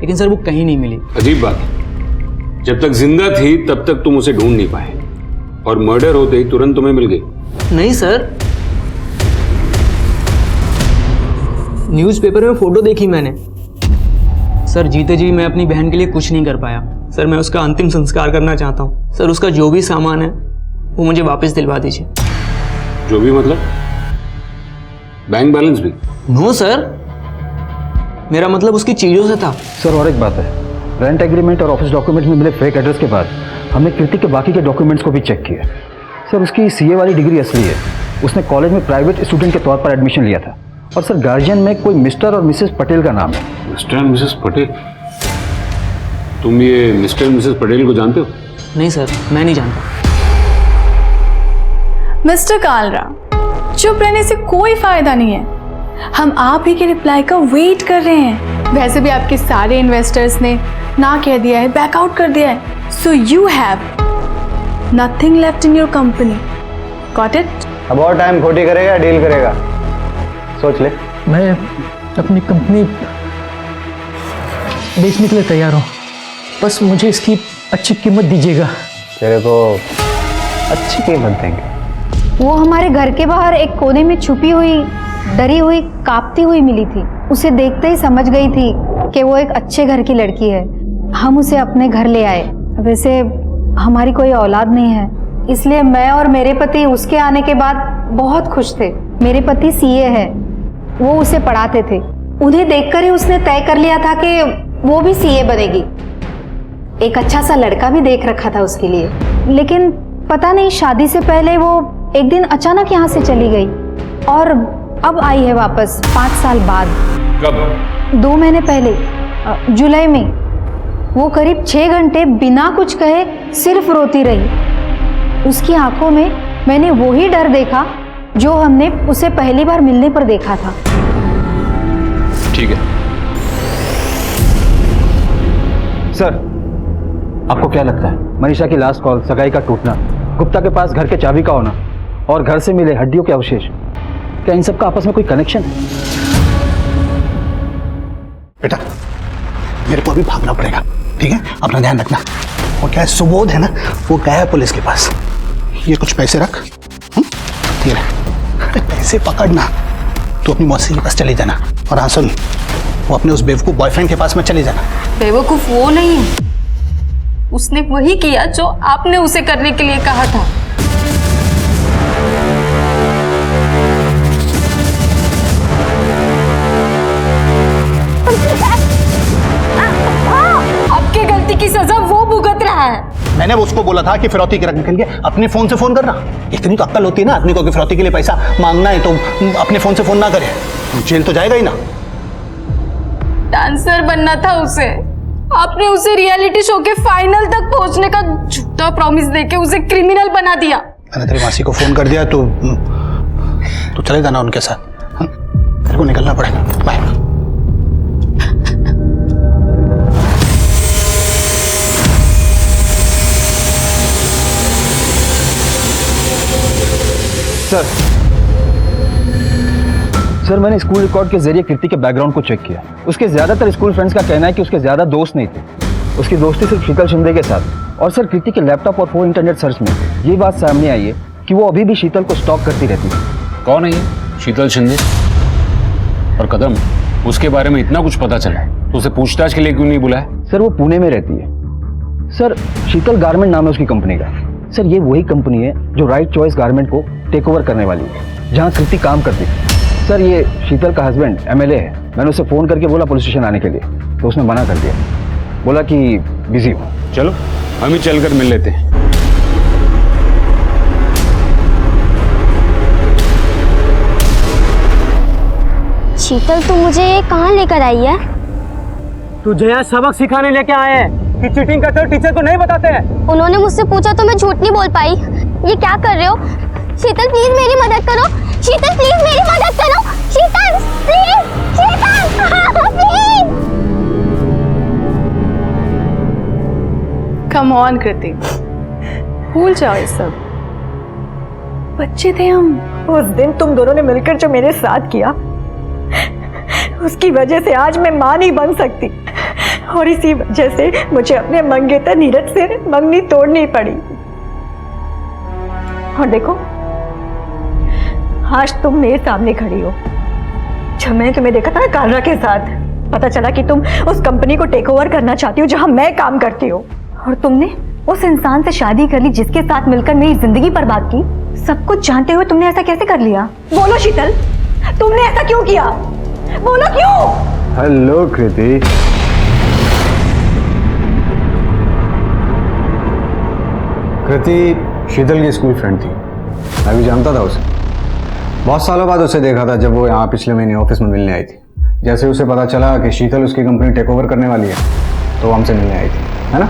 लेकिन सर वो कहीं नहीं मिली। अजीब बात है, जब तक जिंदा थी तब तक तुम उसे ढूंढ नहीं पाए, और मर्डर होते ही तुरंत तुम्हें मिल गई। नहीं सर, न्यूज़पेपर में फोटो देखी मैंने। सर, जीते जी मैं अपनी बहन के लिए कुछ नहीं कर पाया। सर, मैं उसका अंतिम संस्कार करना चाहता हूँ। सर, उसका जो भी सामान है वो मुझे वापस दिलवा दीजिए। जो भी मतलब? बैंक बैलेंस भी? नो सर, मेरा मतलब उसकी चीजों से था। सर, और एक बात है, रेंट एग्रीमेंट और ऑफिस डॉक्यूमेंट में मिले फेक एड्रेस के बाद हमने कृति के बाकी के डॉक्यूमेंट्स को भी चेक किया। सर, उसकी सीए वाली डिग्री असली है। उसने कॉलेज में प्राइवेट स्टूडेंट के तौर पर एडमिशन लिया था। और सर, गार्जियन में कोई मिस्टर और मिसेस पटेल का नाम है। Mister and Mrs Patel? तुम ये मिस्टर एंड मिसेस पटेल को जानते हो? नहीं सर, मैं नहीं जानता। मिस्टर कालरा, चुप रहने से कोई फायदा नहीं है, हम आप ही के रिप्लाई का वेट कर रहे हैं। वैसे भी आपके सारे इन्वेस्टर्स ने ना कह दिया है, बैकआउट कर दिया है, so you have nothing left in your company. Got it? अब और टाइम खोटी करेगा, डील करेगा, सोच ले। मैं अपनी कंपनी बेचने के लिए तैयार हूँ, बस मुझे इसकी अच्छी कीमत दीजिएगा। तेरे को अच्छी कीमत देंगे। वो हमारे घर के बाहर एक कोने में छुपी हुई, डरी हुई, कांपती हुई मिली थी। उसे देखते ही समझ गई थी कि वो एक अच्छे घर की लड़की है। हम उसे अपने घर ले आए। वैसे हमारी कोई औलाद नहीं है, इसलिए मैं और मेरे पति उसके आने के बाद बहुत खुश थे। मेरे पति सीए है, वो उसे पढ़ाते थे। उन्हें देखकर ही उसने तय कर लिया था कि वो भी सीए बनेगी। एक अच्छा सा लड़का भी देख रखा था उसके लिए, लेकिन पता नहीं शादी से पहले वो एक दिन अचानक यहाँ से चली गई और अब आई है वापस 5 साल बाद। कब? 2 महीने पहले, जुलाई में। वो करीब 6 घंटे बिना कुछ कहे सिर्फ रोती रही। उसकी आंखों में मैंने वही डर देखा जो हमने उसे पहली बार मिलने पर देखा था। ठीक है सर, आपको क्या लगता है मनीषा की लास्ट कॉल, सगाई का टूटना, गुप्ता के पास घर के चाबी का होना और घर से मिले हड्डियों के अवशेष, क्या इन सब का आपस में कोई कनेक्शन है? बेटा, मेरे को अभी भागना पड़ेगा, ठीक है? अपना ध्यान रखना। और क्या है, सुबोध है ना, वो गया है पुलिस के पास। ये कुछ पैसे रख, ये अरे पैसे पकड़ना, तू अपनी मौसी के पास चली जाना। और हाँ सुन, वो अपने उस बेवकूफ बॉयफ्रेंड के पास में चली जाना। बेवकूफ वो नहीं है, उसने वही किया जो आपने उसे करने के लिए कहा था। आपकी गलती की सजा वो भुगत रहा है। मैंने उसको बोला था कि फिरौती की रकम के लिए अपने फोन से फोन करना। इतनी तो अक्ल होती है ना आदमी को कि फिरौती के लिए पैसा मांगना है तो अपने फोन से फोन ना करे, जेल तो जाएगा ही ना। डांसर बनना था उसे, आपने उसे रियलिटी शो के फाइनल तक पहुंचने का झूठा प्रॉमिस देके उसे क्रिमिनल बना दिया। मैंने तेरी मासी को फोन कर दिया, तो चले जाना उनके साथ। तेरे को निकलना पड़ेगा, बाय। सर, मैंने स्कूल रिकॉर्ड के जरिए कीर्ति के बैकग्राउंड को चेक किया। उसके ज्यादातर स्कूल फ्रेंड्स का कहना है कि उसके ज्यादा दोस्त नहीं थे। उसकी दोस्ती सिर्फ शीतल शिंदे के साथ। और सर, कीर्ति के लैपटॉप और फोन इंटरनेट सर्च में ये बात सामने आई है कि वो अभी भी शीतल को स्टॉक करती रहती है। कौन है ये शीतल शिंदे? और कदम, उसके बारे में इतना कुछ पता चला है तो उसे पूछताछ के लिए क्यों नहीं बुलाया? सर, वो पुणे में रहती है। सर, शीतल गारमेंट नाम है उसकी कंपनी का। सर, ये वही कंपनी है जो राइट चॉइस गारमेंट को टेक ओवर करने वाली है, जहाँ कीर्ति काम करती है। सर, ये शीतल का हस्बैंड एमएलए है। मैंने उसे फोन करके बोला पुलिस स्टेशन आने के लिए, तो उसने मना कर दिया, बोला कि बिजी हो। चलो हम ही चलकर मिल लेते हैं। शीतल, तू मुझे ये कहाँ लेकर आई है? तुझे यहाँ सबक सिखाने लेके आए हैं कि चीटिंग करते हो टीचर को नहीं बताते हैं। उन्होंने मुझसे पूछा तो मैं झूठ नहीं बोल पाई। ये क्या कर रहे हो? शीतल, प्लीज मेरी मदद करो। शीतल, प्लीज मेरी मदद करो। Sheetal, please, Sheetal, please. Come on Kriti, भूल जाओ ये सब, बच्चे थे हम। उस दिन तुम दोनों ने मिलकर जो मेरे साथ किया, उसकी वजह से आज मैं मां नहीं बन सकती, और इसी वजह से मुझे अपने मंगेतर नीरज से मंगनी तोड़नी पड़ी। और देखो, आज तुम मेरे सामने खड़ी हो। जब मैंने तुम्हें देखा था कालरा के साथ, पता चला कि तुम उस कंपनी को टेक ओवर करना चाहती हो जहां मैं काम करती हूँ, और तुमने उस इंसान से शादी कर ली जिसके साथ मिलकर मेरी जिंदगी बर्बाद की। सब कुछ जानते हुए तुमने ऐसा कैसे कर लिया? बोलो शीतल, तुमने ऐसा क्यों किया? बोलो क्यों? हेलो कृति, कृति शीतल की स्कूल फ्रेंड थी। मैं भी जानता था उसे। बहुत सालों बाद उसे देखा था जब वो यहाँ पिछले महीने ऑफिस में मिलने आई थी। जैसे उसे पता चला कि शीतल उसकी कंपनी टेक ओवर करने वाली है, तो वो हमसे मिलने आई थी, है ना?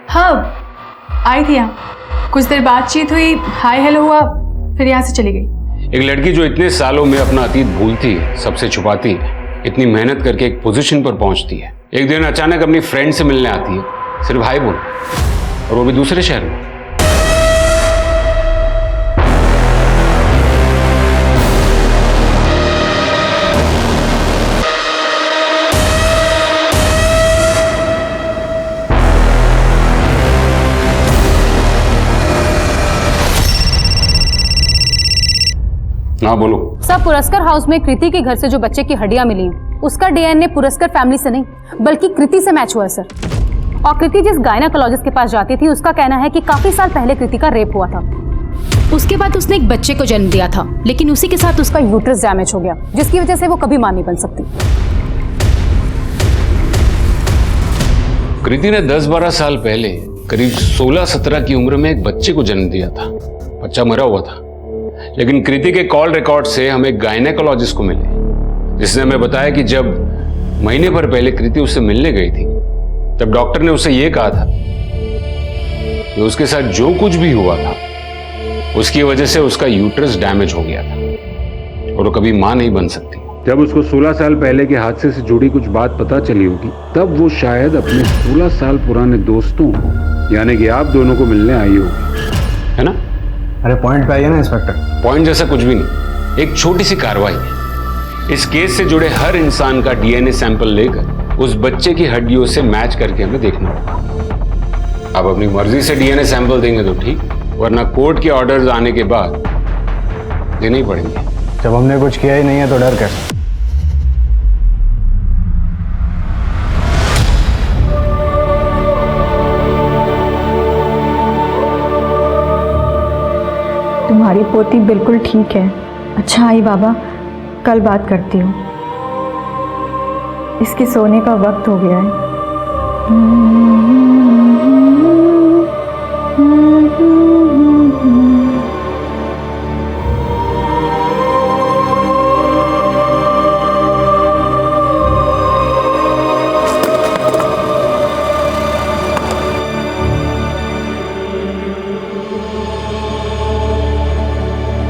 हाँ, आई थी यहाँ। कुछ देर बातचीत हुई, हाय हेलो हुआ, फिर यहाँ से चली गई। एक लड़की जो इतने सालों में अपना अतीत भूलती है, सबसे छुपाती है, इतनी मेहनत करके एक पोजीशन पर पहुंचती है, एक दिन अचानक अपनी फ्रेंड से मिलने आती है, सिर्फ हाय बोल, और वो भी दूसरे शहर में। हाँ बोलो। सब पुरस्कार हाउस में कृति के घर से जो बच्चे की हड्डियां मिली उसका डीएनए पुरस्कार फैमिली से नहीं बल्कि कृति से मैच हुआ है सर। और कृति जिस गायनेकोलॉजिस्ट के पास जाती थी उसका कहना है कि काफी साल पहले कृति का रेप हुआ था। उसके बाद उसने एक बच्चे को जन्म दिया था, लेकिन उसी के साथ उसका यूट्रस डैमेज हो गया, जिसकी वजह से वो कभी मां नहीं बन सकती। कृति ने 10-12 साल पहले करीब 16-17 की उम्र में एक बच्चे को जन्म दिया था। बच्चा मरा हुआ था, लेकिन कृति के कॉल रिकॉर्ड से हम एक गायनेकोलॉजिस्ट को मिले, जिसने हमें बताया कि जब महीने भर पहले कृति उससे मिलने गई थी तब डॉक्टर ने उसे यह कहा था कि उसके साथ जो कुछ भी हुआ था उसकी वजह से उसका यूट्रस डैमेज हो गया था और वो कभी मां नहीं बन सकती। जब उसको 16 साल पहले के हादसे से जुड़ी कुछ बात पता चली होगी तब वो शायद अपने 16 साल पुराने दोस्तों यानी कि आप दोनों को मिलने आई होगी, है ना? अरे पॉइंट पे आइए ना इंस्पेक्टर। पॉइंट जैसा कुछ भी नहीं, एक छोटी सी कार्रवाई है। इस केस से जुड़े हर इंसान का डीएनए सैंपल लेकर उस बच्चे की हड्डियों से मैच करके हमें देखना होगा। आप अपनी मर्जी से डीएनए सैंपल देंगे तो ठीक, वरना कोर्ट के ऑर्डर्स आने के बाद देने ही पड़ेंगे। जब हमने कुछ किया ही नहीं है तो डर कैसे? तुम्हारी पोती बिल्कुल ठीक है। अच्छा आई बाबा, कल बात करती हूँ। इसके सोने का वक्त हो गया है।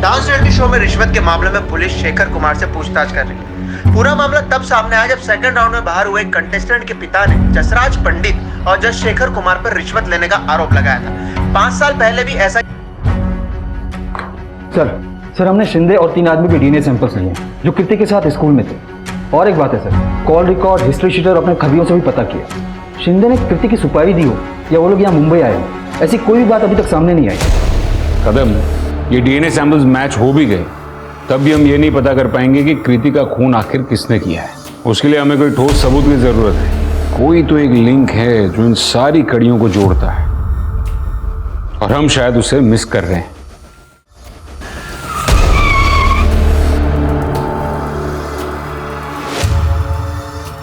डांस रियलिटी शो में रिश्वत के मामले में पुलिस शेखर कुमार से पूछताछ कर रही है। पूरा मामला तब सामने आया जब सेकंड राउंड में बाहर हुए कंटेस्टेंट के पिता ने जसराज पंडित और जज शेखर कुमार पर रिश्वत लेने का आरोप लगाया था। 5 साल पहले भी ऐसा। सर हमने शिंदे और 3 आदमी के डीएनए सैंपल्स लिए जो कृति के साथ स्कूल में थे। और एक बात है sir, call record, history sheeter अपने खबियों से भी पता किया। शिंदे ने कृति की सुपारी दी हो या वो लोग यहाँ मुंबई आए हो, ऐसी कोई भी बात अभी तक सामने नहीं आई। कदम, ये डीएनए सैंपल्स मैच हो भी गए तब भी हम ये नहीं पता कर पाएंगे कि कृति का खून आखिर किसने किया है। उसके लिए हमें कोई ठोस सबूत की जरूरत है। कोई तो एक लिंक है जो इन सारी कड़ियों को जोड़ता है और हम शायद उसे मिस कर रहे हैं।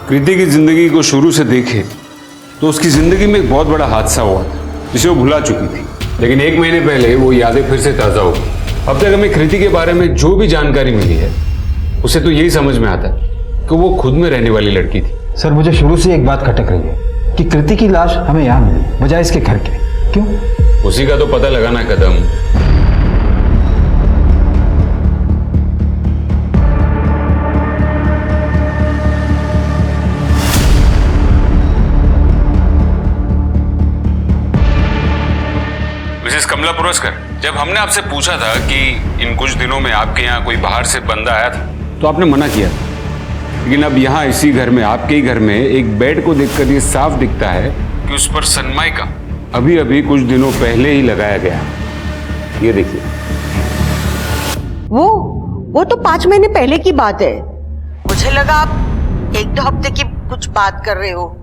कृति की जिंदगी को शुरू से देखें तो उसकी जिंदगी में एक बहुत बड़ा हादसा हुआ था जिसे वो भुला चुकी थी, लेकिन 1 महीने पहले वो यादें फिर से ताजा हो गई। अब तक हमें कृति के बारे में जो भी जानकारी मिली है उसे तो यही समझ में आता है कि वो खुद में रहने वाली लड़की थी। सर मुझे शुरू से एक बात खटक रही है कि कृति की लाश हमें यहाँ मिली बजाय इसके घर के। क्यों? उसी का तो पता लगाना है कदम। मिसेस कमला पुरस्कार, जब हमने आपसे पूछा था कि इन कुछ दिनों में आपके यहाँ कोई बाहर से बंदा आया था तो आपने मना किया, लेकिन अब यहाँ इसी घर में, आपके ही घर में एक बेड को देखकर ये साफ दिखता है कि उस पर सनमाइका अभी अभी कुछ दिनों पहले ही लगाया गया। ये देखिए। वो तो 5 महीने पहले की बात है। मुझे लगा आप 1-2 हफ्ते की कुछ बात कर रहे हो।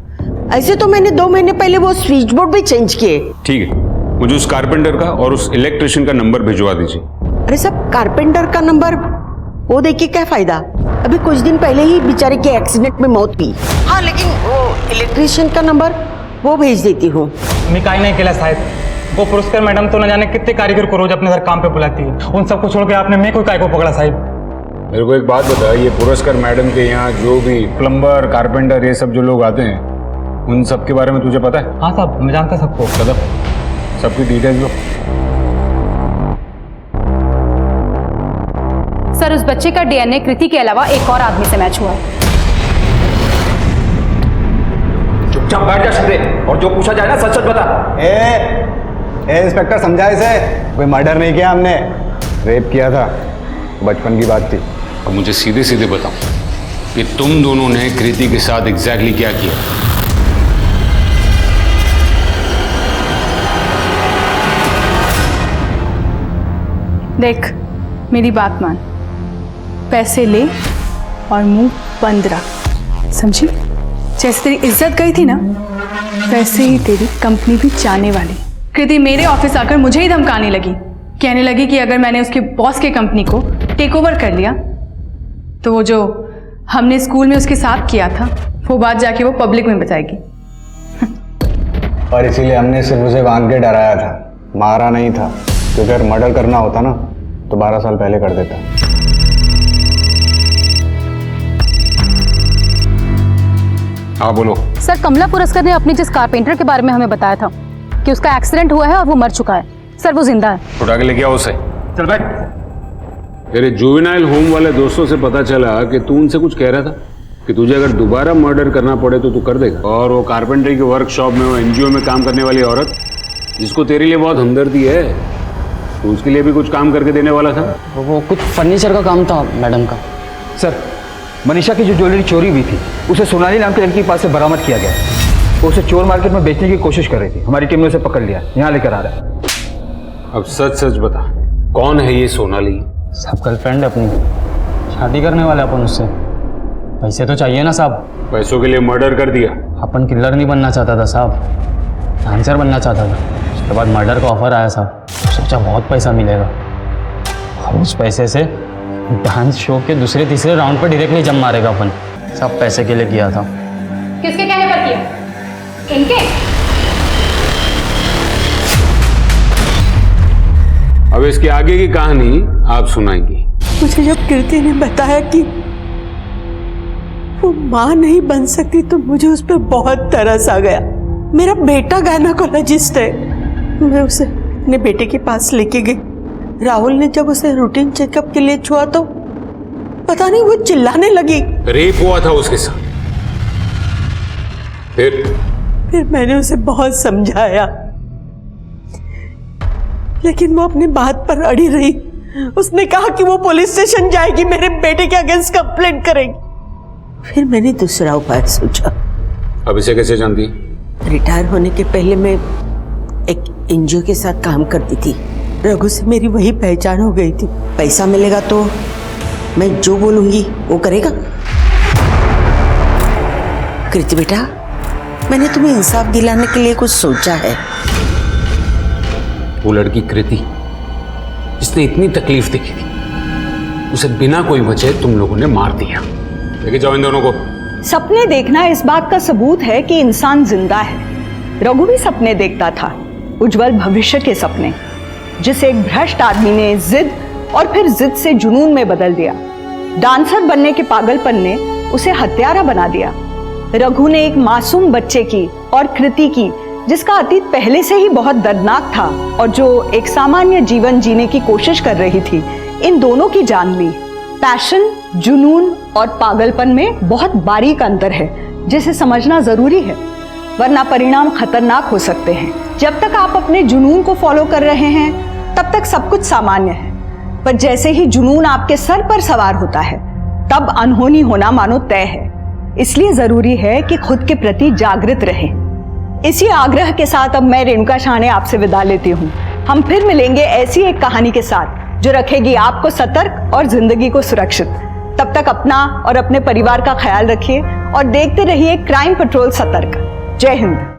ऐसे तो मैंने 2 महीने पहले वो स्विच बोर्ड भी चेंज किए। ठीक है, मुझे उस कारपेंटर का और उस इलेक्ट्रिशियन का नंबर भिजवा दीजिए। अरे सब कारपेंटर का नंबर वो देखिए क्या फायदा, अभी कुछ दिन पहले ही बेचारे के एक्सीडेंट में मौत हुई। हाँ लेकिन वो इलेक्ट्रिशियन का नंबर वो भेज देती हूँ। मैं काही नहीं केला साहब, वो पुरस्कार मैडम तो न जाने कितने कारीगर को रोज अपने घर काम पे बुलाती है, उन सबको छोड़ के आपने मैं कोई काय को पकड़ा साहब। मेरे को एक बात बता, ये पुरस्कार मैडम के यहाँ जो भी प्लम्बर, कारपेंटर, ये सब जो लोग आते हैं उन सब के बारे में तुझे पता है? हाँ साहब, मैं जानता सबको। सबकी डिटेल्स लो। उस बच्चे का डीएनए कृति के अलावा एक और आदमी से मैच हुआ है। चुपचाप बैठ जा शिंदे, और जो पूछा जाए ना सच सच बता। ए इंस्पेक्टर, समझा इसे, कोई मर्डर नहीं किया हमने, रेप किया था, बचपन की बात थी। अब मुझे सीधे सीधे बताओ कि तुम दोनों ने कृति के साथ एग्जैक्टली क्या किया? देख, मेरी बात मान, पैसे ले और मुंह बंद रख, समझी? जैसे तेरी इज्जत गई थी ना, वैसे ही तेरी कंपनी भी जाने वाली। कृति मेरे ऑफिस आकर मुझे ही धमकाने लगी, कहने लगी कि अगर मैंने उसके बॉस के कंपनी को टेक ओवर कर लिया तो वो जो हमने स्कूल में उसके साथ किया था वो बात जाके वो पब्लिक में बताएगी। और इसीलिए हमने सिर्फ उसे बांध के डराया था, मारा नहीं था, क्योंकि अगर मर्डर करना होता ना तो 12 साल पहले कर देता। हाँ बोलो। सर, कमला पुरस्कर ने अपने जिस कारपेंटर के बारे में हमें बताया था कि उसका एक्सीडेंट हुआ है और वो मर चुका है, सर वो जिंदा है। उठा के लेके आओ उसे। चल बैठ। तेरे जुवेनाइल होम वाले दोस्तों से पता चला कि तू उनसे कुछ कह रहा था कि तुझे अगर दोबारा मर्डर करना पड़े तो तू कर देगा। और वो कारपेंटरी के वर्कशॉप में, वो एनजीओ में काम करने वाली औरत जिसको तेरे लिए बहुत हमदर्दी है, तो उसके लिए भी कुछ काम करके देने वाला था। वो कुछ फर्नीचर का काम था मैडम का। सर, मनीषा की जो ज्वेलरी चोरी हुई थी उसे सोनाली नाम के लड़की के पास से बरामद किया गया। वो उसे चोर मार्केट में बेचने की कोशिश कर रही थी, हमारी टीम ने उसे पकड़ लिया, यहाँ लेकर आ रहा है। अब सच सच बता, कौन है ये सोनाली? सब गर्लफ्रेंड है अपनी, शादी करने वाले अपन उससे। पैसे तो चाहिए ना साहब। पैसों के लिए मर्डर कर दिया? अपन किलर नहीं बनना चाहता था साहब, डांसर बनना चाहता था। उसके बाद मर्डर का ऑफर आया साहब, सोचा बहुत पैसा मिलेगा, और उस पैसे से डांस शो के दूसरे तीसरे राउंड पर डायरेक्टली जम मारेगा अपन। सब पैसे के लिए किया था। किसके कहने पर किया? इनके? अब इसके आगे की कहानी आप सुनाएंगी। मुझे जब कृति ने बताया कि वो माँ नहीं बन सकती तो मुझे उस पर बहुत तरस आ गया। मेरा बेटा गायनेकोलॉजिस्ट है, मैं उसे अपने बेटे के पास लेके गई। राहुल ने जब उसे रूटीन चेकअप के लिए छुआ तो पता नहीं वो चिल्लाने लगी। रेप हुआ था उसके साथ? फिर मैंने उसे बहुत समझाया, लेकिन वो अपनी बात पर अड़ी रही। उसने कहा कि वो पुलिस स्टेशन जाएगी, मेरे बेटे के अगेंस्ट कंप्लेंट करेगी। फिर मैंने दूसरा उपाय सोचा। अब इसे कैसे जानती? रिटायर होने के पहले मैं एक एनजीओ के साथ काम करती थी। रघु से मेरी वही पहचान हो गई थी। पैसा मिलेगा तो मैं जो बोलूंगी वो करेगा। कृति बेटा, मैंने तुम्हें इंसाफ दिलाने के लिए कुछ सोचा है। वो लड़की कृति जिसने इतनी तकलीफ देखी थी, उसे बिना कोई वजह तुम लोगों ने मार दिया। लेके जाओ इन दोनों को। सपने देखना इस बात का सबूत है कि इंसान जिंदा है। रघु भी सपने देखता था, उज्जवल भविष्य के सपने, जिसे एक भ्रष्ट आदमी ने जिद और फिर जिद से जुनून में बदल दिया। डांसर बनने के पागलपन ने उसे हत्यारा बना दिया। रघु ने एक मासूम बच्चे की और कृति की, जिसका अतीत पहले से ही बहुत दर्दनाक था और जो एक सामान्य जीवन जीने की कोशिश कर रही थी, इन दोनों की जान ली। पैशन, जुनून और पागलपन में बहुत बारीक अंतर है, जिसे समझना जरूरी है, वरना परिणाम खतरनाक हो सकते हैं। जब तक आप अपने जुनून को फॉलो कर रहे हैं तब तक सब कुछ सामान्य है, पर जैसे ही जुनून आपके सर पर सवार होता है तब अनहोनी होना मानो तय है। इसलिए जरूरी है कि खुद के प्रति जागृत रहें। इसी आग्रह के साथ अब मैं रेणुका शाहने आपसे विदा लेती हूँ। हम फिर मिलेंगे ऐसी एक कहानी के साथ जो रखेगी आपको सतर्क और जिंदगी को सुरक्षित। तब तक अपना और अपने परिवार का ख्याल रखिए और देखते रहिए क्राइम पेट्रोल सतर्क। जय हिंद।